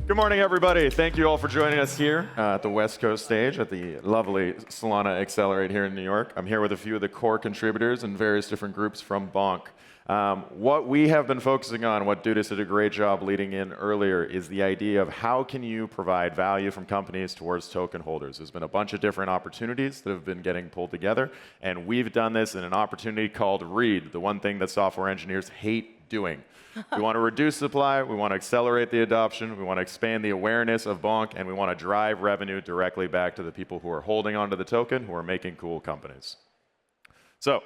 Good morning, everybody. Thank you all for joining us here at the West Coast stage at the lovely Solana Accelerate here in New York. I'm here with a few of the core contributors and various different groups from Bonk. What we have been focusing on, what Dudis did a great job leading in earlier, is the idea of how can you provide value from companies towards token holders. There's been a bunch of different opportunities that have been getting pulled together, and we've done this in an opportunity called READ, the one thing that software engineers hate doing. We want to reduce supply, we want to accelerate the adoption, we want to expand the awareness of Bonk, and we want to drive revenue directly back to the people who are holding onto the token, who are making cool companies. So,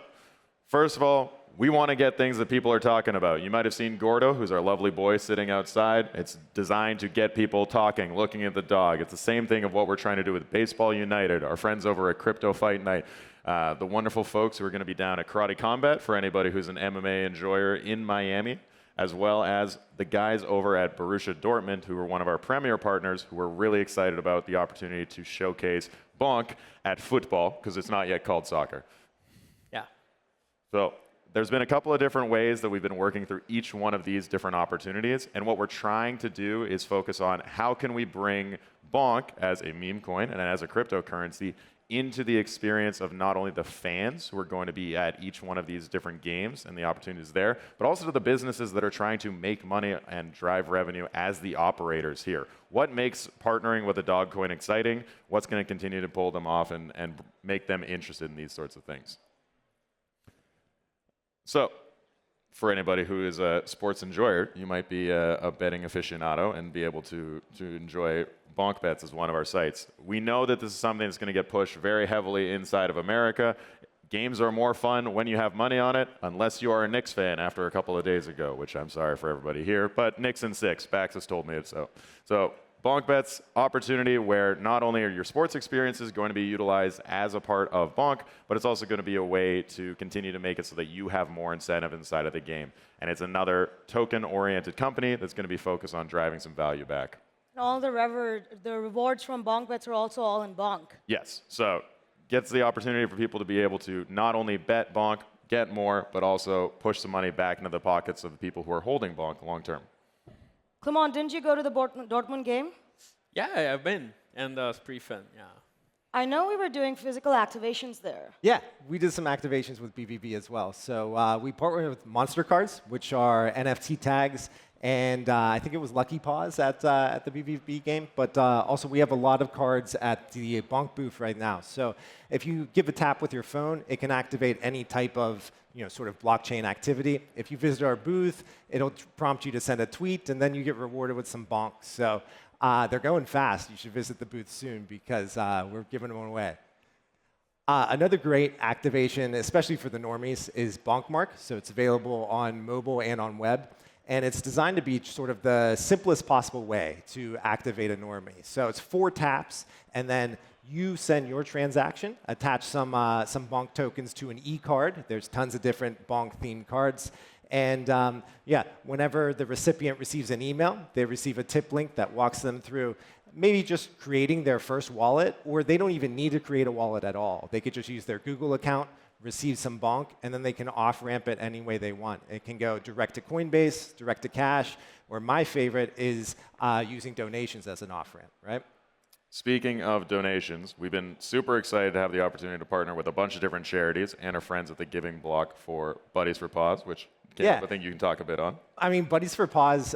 first of all, we want to get things that people are talking about. You might have seen Gordo, who's our lovely boy sitting outside. It's designed to get people talking, looking at the dog. It's the same thing of what we're trying to do with Baseball United, our friends over at Crypto Fight Night, the wonderful folks who are going to be down at Karate Combat for anybody who's an MMA enjoyer in Miami, as well as the guys over at Borussia Dortmund, who are one of our premier partners, who are really excited about the opportunity to showcase Bonk at football, because it's not yet called soccer. Yeah. So there's been a couple of different ways that we've been working through each one of these different opportunities, and what we're trying to do is focus on how can we bring Bonk as a meme coin and as a cryptocurrency into the experience of not only the fans who are going to be at each one of these different games and the opportunities there, but also to the businesses that are trying to make money and drive revenue as the operators here. What makes partnering with a dog coin exciting? What's going to continue to pull them off and make them interested in these sorts of things? So, for anybody who is a sports enjoyer, you might be a betting aficionado and be able to enjoy Bonk Bets as one of our sites. We know that this is something that's going to get pushed very heavily inside of America. Games are more fun when you have money on it, unless you are a Knicks fan after a couple of days ago, which I'm sorry for everybody here, but Knicks in 6. Bax has told me it's so. So Bonk Bets, opportunity where not only are your sports experiences going to be utilized as a part of Bonk, but it's also going to be a way to continue to make it so that you have more incentive inside of the game. And it's another token-oriented company that's going to be focused on driving some value back. All the rewards from Bonk Bets are also all in Bonk. Yes, so gets the opportunity for people to be able to not only bet Bonk, get more, but also push some money back into the pockets of the people who are holding Bonk long term. Clement, didn't you go to the Dortmund game? Yeah, I've been, and it's pretty fun, yeah. I know we were doing physical activations there. Yeah, we did some activations with BVB as well. So we partnered with Monster Cards, which are NFT tags, and I think it was Lucky Paws at the BVB game. But also we have a lot of cards at the Bonk booth right now. So if you give a tap with your phone, it can activate any type of sort of blockchain activity. If you visit our booth, it'll prompt you to send a tweet, and then you get rewarded with some bonk. So they're going fast. You should visit the booth soon because we're giving them away. Another great activation, especially for the normies, is Bonkmark. So it's available on mobile and on web. And it's designed to be sort of the simplest possible way to activate a normie. So it's 4 taps, and then you send your transaction, attach some Bonk tokens to an e-card. There's tons of different Bonk-themed cards. And yeah, whenever the recipient receives an email, they receive a tip link that walks them through maybe just creating their first wallet, or they don't even need to create a wallet at all. They could just use their Google account, receive some Bonk, and then they can off-ramp it any way they want. It can go direct to Coinbase, direct to cash, or my favorite is using donations as an off-ramp, right? Speaking of donations, we've been super excited to have the opportunity to partner with a bunch of different charities and our friends at the Giving Block for Buddies for Paws, which I think you can talk a bit on. I mean, Buddies for Paws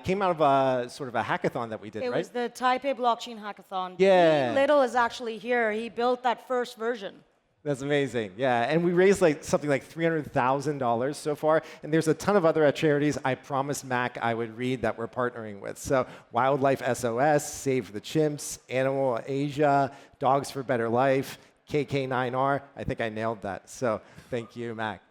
came out of a sort of a hackathon that we did, right? It was the Taipei Blockchain Hackathon. Yeah. Little is actually here. He built that first version. That's amazing, yeah. And we raised something like $300,000 so far, and there's a ton of other charities I promised Mac I would read that we're partnering with. So Wildlife SOS, Save the Chimps, Animal Asia, Dogs for Better Life, KK9R. I think I nailed that, so thank you, Mac.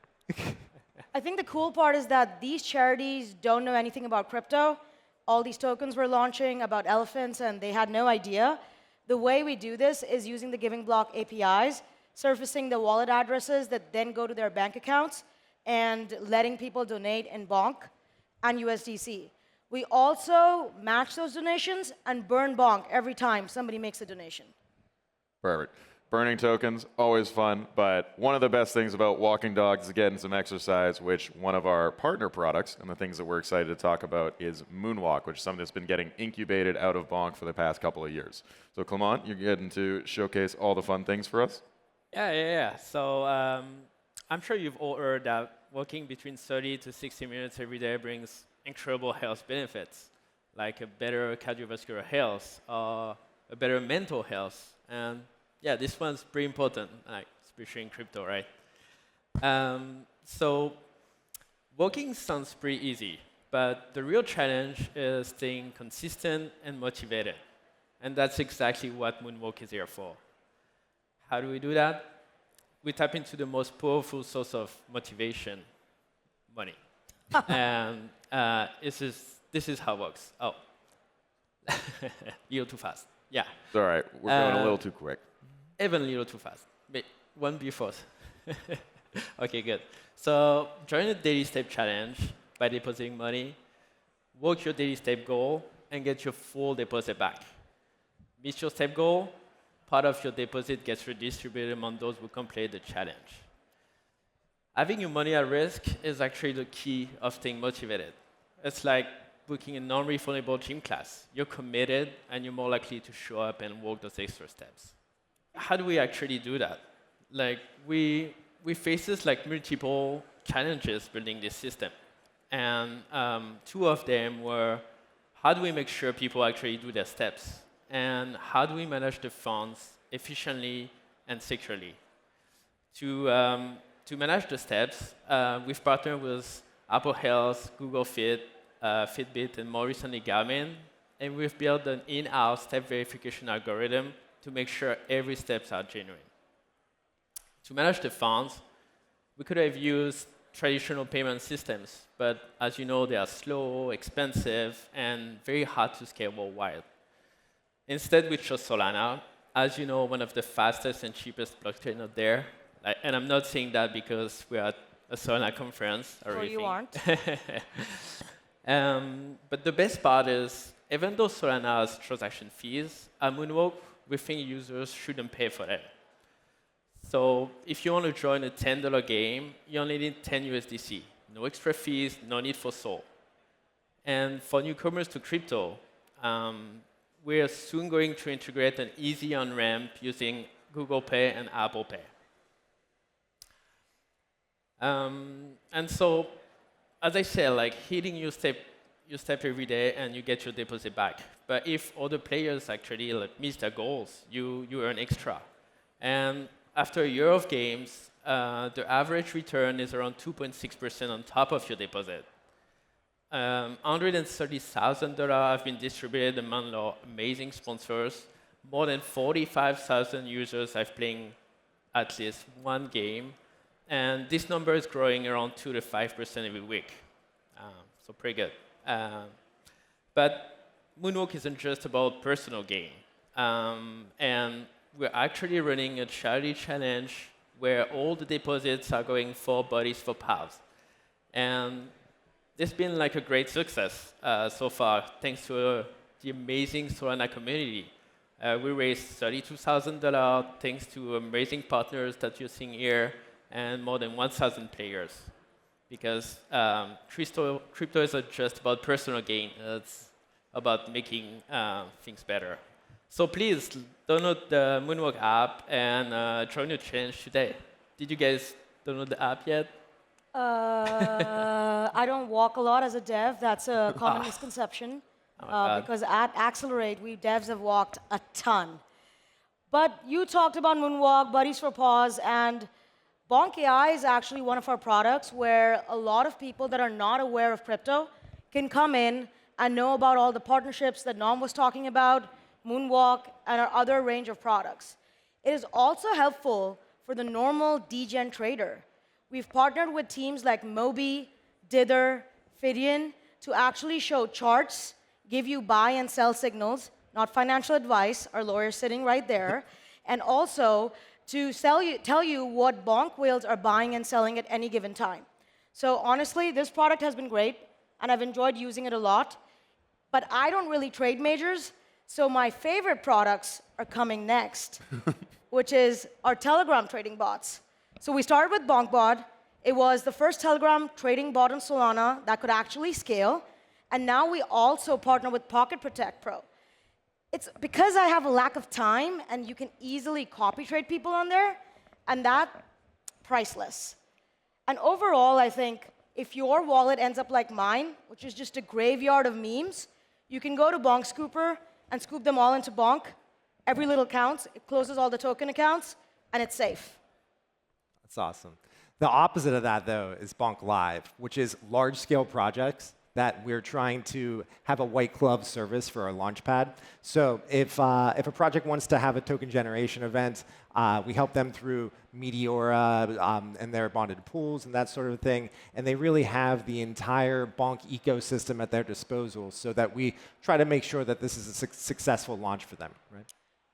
I think the cool part is that these charities don't know anything about crypto. All these tokens were launching about elephants, and they had no idea. The way we do this is using the Giving Block APIs, surfacing the wallet addresses that then go to their bank accounts, and letting people donate in Bonk and USDC. We also match those donations and burn Bonk every time somebody makes a donation. Perfect. Burning tokens, always fun, but one of the best things about walking dogs is getting some exercise, which one of our partner products and the things that we're excited to talk about is Moonwalk, which is something that's been getting incubated out of Bonk for the past couple of years. So Clement, you're getting to showcase all the fun things for us? Yeah. So I'm sure you've all heard that walking between 30 to 60 minutes every day brings incredible health benefits, like a better cardiovascular health or a better mental health. And yeah, this one's pretty important, like especially in crypto, right? So walking sounds pretty easy, but the real challenge is staying consistent and motivated. And that's exactly what Moonwalk is here for. How do we do that? We tap into the most powerful source of motivation, money. And this is how it works. Oh, you're too fast. Yeah. It's all right. We're going a little too quick. Even a little too fast. Wait, one before. OK, good. So join the daily step challenge by depositing money, work your daily step goal, and get your full deposit back. Miss your step goal, part of your deposit gets redistributed among those who complete the challenge. Having your money at risk is actually the key of staying motivated. It's like booking a non-refundable gym class. You're committed, and you're more likely to show up and walk those extra steps. How do we actually do that? Like we faces like multiple challenges building this system, and two of them were how do we make sure people actually do their steps, and how do we manage the funds efficiently and securely. To manage the steps, we've partnered with Apple Health, Google Fit, Fitbit, and more recently Garmin, and we've built an in-house step verification algorithm to make sure every steps are genuine. To manage the funds, we could have used traditional payment systems, but as you know, they are slow, expensive, and very hard to scale worldwide. Instead, we chose Solana, as you know, one of the fastest and cheapest blockchain out there. And I'm not saying that because we're at a Solana conference or anything. you aren't. But the best part is, even though Solana has transaction fees, at Moonwalk, we think users shouldn't pay for that. So if you want to join a $10 game, you only need 10 USDC. No extra fees, no need for Sol. And for newcomers to crypto, we are soon going to integrate an easy on-ramp using Google Pay and Apple Pay. And so, as I said, like hitting your step every day and you get your deposit back. But if other players actually miss their goals, you earn extra. And after a year of games, the average return is around 2.6% on top of your deposit. $130,000 have been distributed among our amazing sponsors. More than 45,000 users have played at least one game. And this number is growing around 2 to 5% every week. So pretty good. But Moonwalk isn't just about personal gain. And we're actually running a charity challenge where all the deposits are going for Bodies for Pals. And it's been like a great success so far, thanks to the amazing Solana community. We raised $32,000 thanks to amazing partners that you're seeing here and more than 1,000 players. Because crypto isn't just about personal gain, it's about making things better. So please download the Moonwalk app and join the challenge today. Did you guys download the app yet? I don't walk a lot as a dev. That's a common misconception. Because at Accelerate, we devs have walked a ton. But you talked about Moonwalk, Buddies for Pause, and Bonk AI is actually one of our products where a lot of people that are not aware of crypto can come in and know about all the partnerships that Nom was talking about, Moonwalk, and our other range of products. It is also helpful for the normal degen trader. We've partnered with teams like Moby, Dither, Fidian to actually show charts, give you buy and sell signals, not financial advice, our lawyer's sitting right there, and also to tell you what bonk whales are buying and selling at any given time. So honestly, this product has been great, and I've enjoyed using it a lot. But I don't really trade majors, so my favorite products are coming next. which is our Telegram trading bots. So we started with BonkBot. It was the first Telegram trading bot on Solana that could actually scale. And now we also partner with Pocket Protect Pro. It's because I have a lack of time, and you can easily copy trade people on there, and that, priceless. And overall, I think if your wallet ends up like mine, which is just a graveyard of memes, you can go to Bonk Scooper and scoop them all into Bonk. Every little counts. It closes all the token accounts, and it's safe. That's awesome. The opposite of that, though, is Bonk Live, which is large-scale projects that we're trying to have a white glove service for our launchpad. So if a project wants to have a token generation event, we help them through Meteora and their bonded pools and that sort of thing. And they really have the entire Bonk ecosystem at their disposal so that we try to make sure that this is a successful launch for them. Right?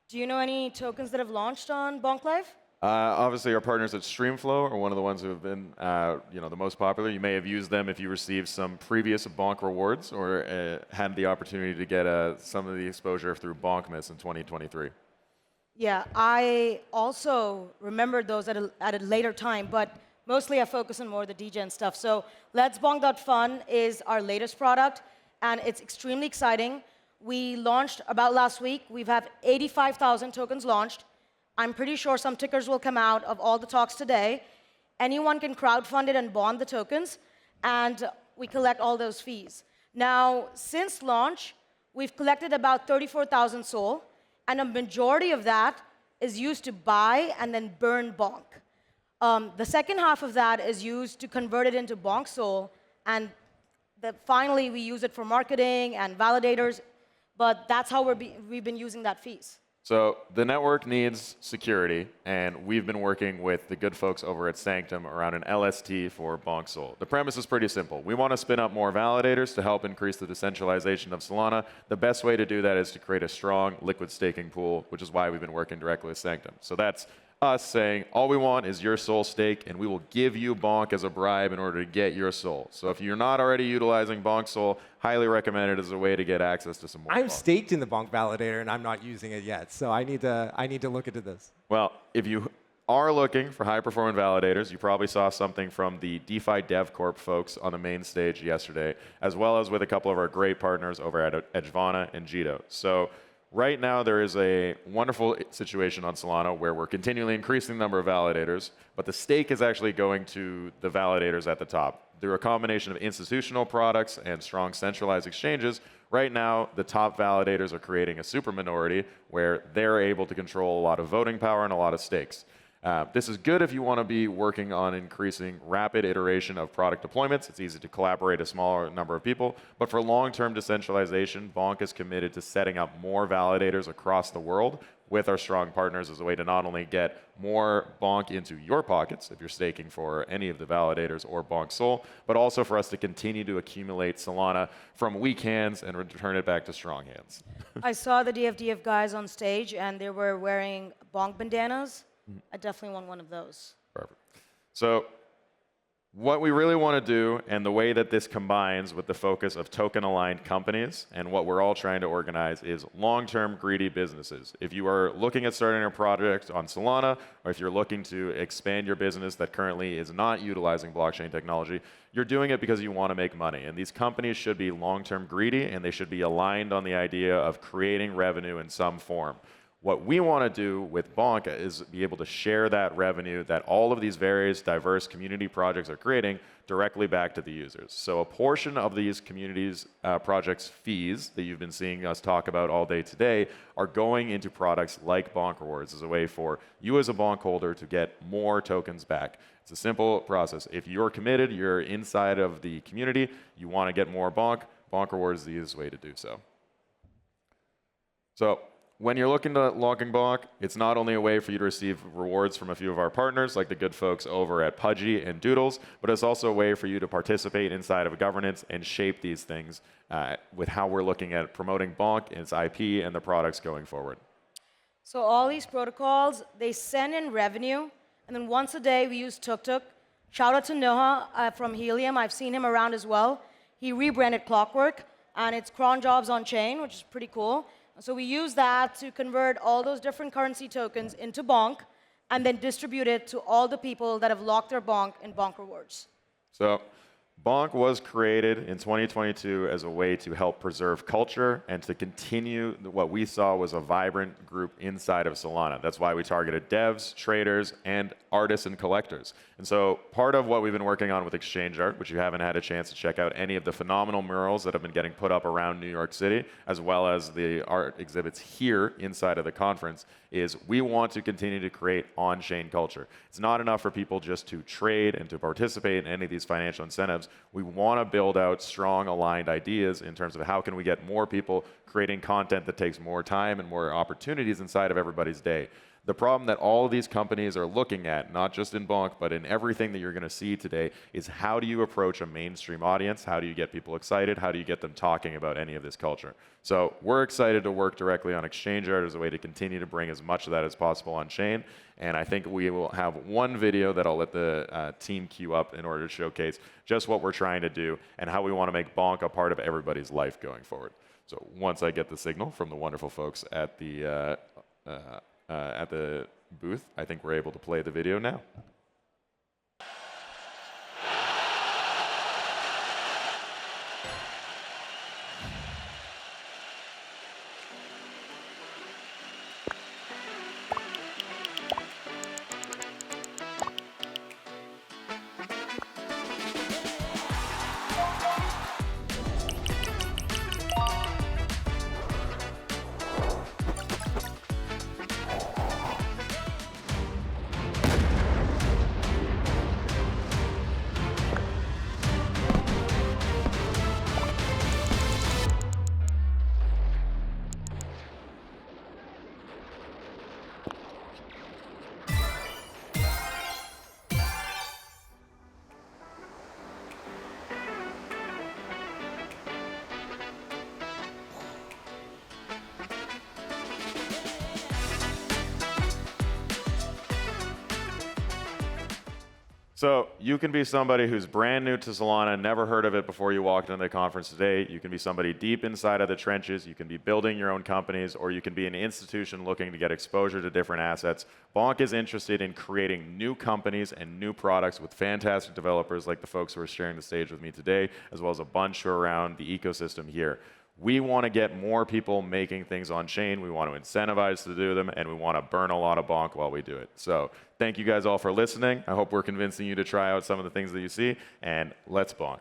Do you know any tokens that have launched on Bonk Live? Obviously, our partners at Streamflow are one of the ones who have been the most popular. You may have used them if you received some previous Bonk rewards or had the opportunity to get some of the exposure through Bonkmas in 2023. Yeah, I also remembered those at a later time, but mostly I focus on more the degen stuff. So Let's Bonk.fun is our latest product, and it's extremely exciting. We launched about last week. We've had 85,000 tokens launched. I'm pretty sure some tickers will come out of all the talks today. Anyone can crowdfund it and bond the tokens, and we collect all those fees. Now, since launch, we've collected about 34,000 SOL, and a majority of that is used to buy and then burn Bonk. The second half of that is used to convert it into Bonk SOL, and finally we use it for marketing and validators, but that's how we've been using that fees. So the network needs security, and we've been working with the good folks over at Sanctum around an LST for Bonk Sol. The premise is pretty simple. We want to spin up more validators to help increase the decentralization of Solana. The best way to do that is to create a strong liquid staking pool, which is why we've been working directly with Sanctum. So that's us saying, all we want is your Sol stake, and we will give you Bonk as a bribe in order to get your Sol. So if you're not already utilizing Bonk Sol, highly recommend it as a way to get access to some more I'm Bonk. staked in the Bonk validator, and I'm not using it yet, so I need to look into this. Well, if you are looking for high-performing validators, you probably saw something from the DeFi Dev Corp folks on the main stage yesterday, as well as with a couple of our great partners over at Edgevana and Jito. So right now, there is a wonderful situation on Solana where we're continually increasing the number of validators, but the stake is actually going to the validators at the top. Through a combination of institutional products and strong centralized exchanges, right now, the top validators are creating a super minority where they're able to control a lot of voting power and a lot of stakes. This is good if you want to be working on increasing rapid iteration of product deployments. It's easy to collaborate a smaller number of people. But for long-term decentralization, Bonk is committed to setting up more validators across the world with our strong partners as a way to not only get more Bonk into your pockets, if you're staking for any of the validators or Bonk Sol, but also for us to continue to accumulate Solana from weak hands and return it back to strong hands. I saw the DFDF guys on stage, and they were wearing Bonk bandanas. I definitely want one of those. Perfect. So what we really want to do, and the way that this combines with the focus of token-aligned companies and what we're all trying to organize, is long-term greedy businesses. If you are looking at starting a project on Solana, or if you're looking to expand your business that currently is not utilizing blockchain technology, you're doing it because you want to make money. And these companies should be long-term greedy, and they should be aligned on the idea of creating revenue in some form. What we want to do with Bonk is be able to share that revenue that all of these various diverse community projects are creating directly back to the users. So a portion of these communities projects' fees that you've been seeing us talk about all day today are going into products like Bonk Rewards as a way for you as a Bonk holder to get more tokens back. It's a simple process. If you're committed, you're inside of the community, you want to get more Bonk, Bonk Rewards is the easiest way to do so. So when you're looking to locking Bonk, it's not only a way for you to receive rewards from a few of our partners, like the good folks over at Pudgy and Doodles, but it's also a way for you to participate inside of a governance and shape these things with how we're looking at promoting Bonk, its IP, and the products going forward. So all these protocols, they send in revenue, and then once a day we use Tuk Tuk. Shout out to Noah from Helium. I've seen him around as well. He rebranded Clockwork, and it's cron jobs on chain, which is pretty cool. So we use that to convert all those different currency tokens into bonk and then distribute it to all the people that have locked their bonk in bonk rewards. So Bonk was created in 2022 as a way to help preserve culture and to continue what we saw was a vibrant group inside of Solana. That's why we targeted devs, traders, and artists and collectors. And so part of what we've been working on with Exchange Art, which you haven't had a chance to check out any of the phenomenal murals that have been getting put up around New York City, as well as the art exhibits here inside of the conference, is we want to continue to create on-chain culture. It's not enough for people just to trade and to participate in any of these financial incentives. We want to build out strong aligned ideas in terms of how can we get more people creating content that takes more time and more opportunities inside of everybody's day. The problem that all of these companies are looking at, not just in Bonk, but in everything that you're going to see today, is how do you approach a mainstream audience? How do you get people excited? How do you get them talking about any of this culture? So we're excited to work directly on Exchange Art as a way to continue to bring as much of that as possible on chain. And I think we will have one video that I'll let the team queue up in order to showcase just what we're trying to do and how we want to make Bonk a part of everybody's life going forward. So once I get the signal from the wonderful folks at the booth, I think we're able to play the video now. So you can be somebody who's brand new to Solana, never heard of it before you walked into the conference today. You can be somebody deep inside of the trenches. You can be building your own companies, or you can be an institution looking to get exposure to different assets. Bonk is interested in creating new companies and new products with fantastic developers like the folks who are sharing the stage with me today, as well as a bunch who are around the ecosystem here. We want to get more people making things on chain. We want to incentivize to do them, and we want to burn a lot of bonk while we do it. So thank you guys all for listening. I hope we're convincing you to try out some of the things that you see, and let's bonk.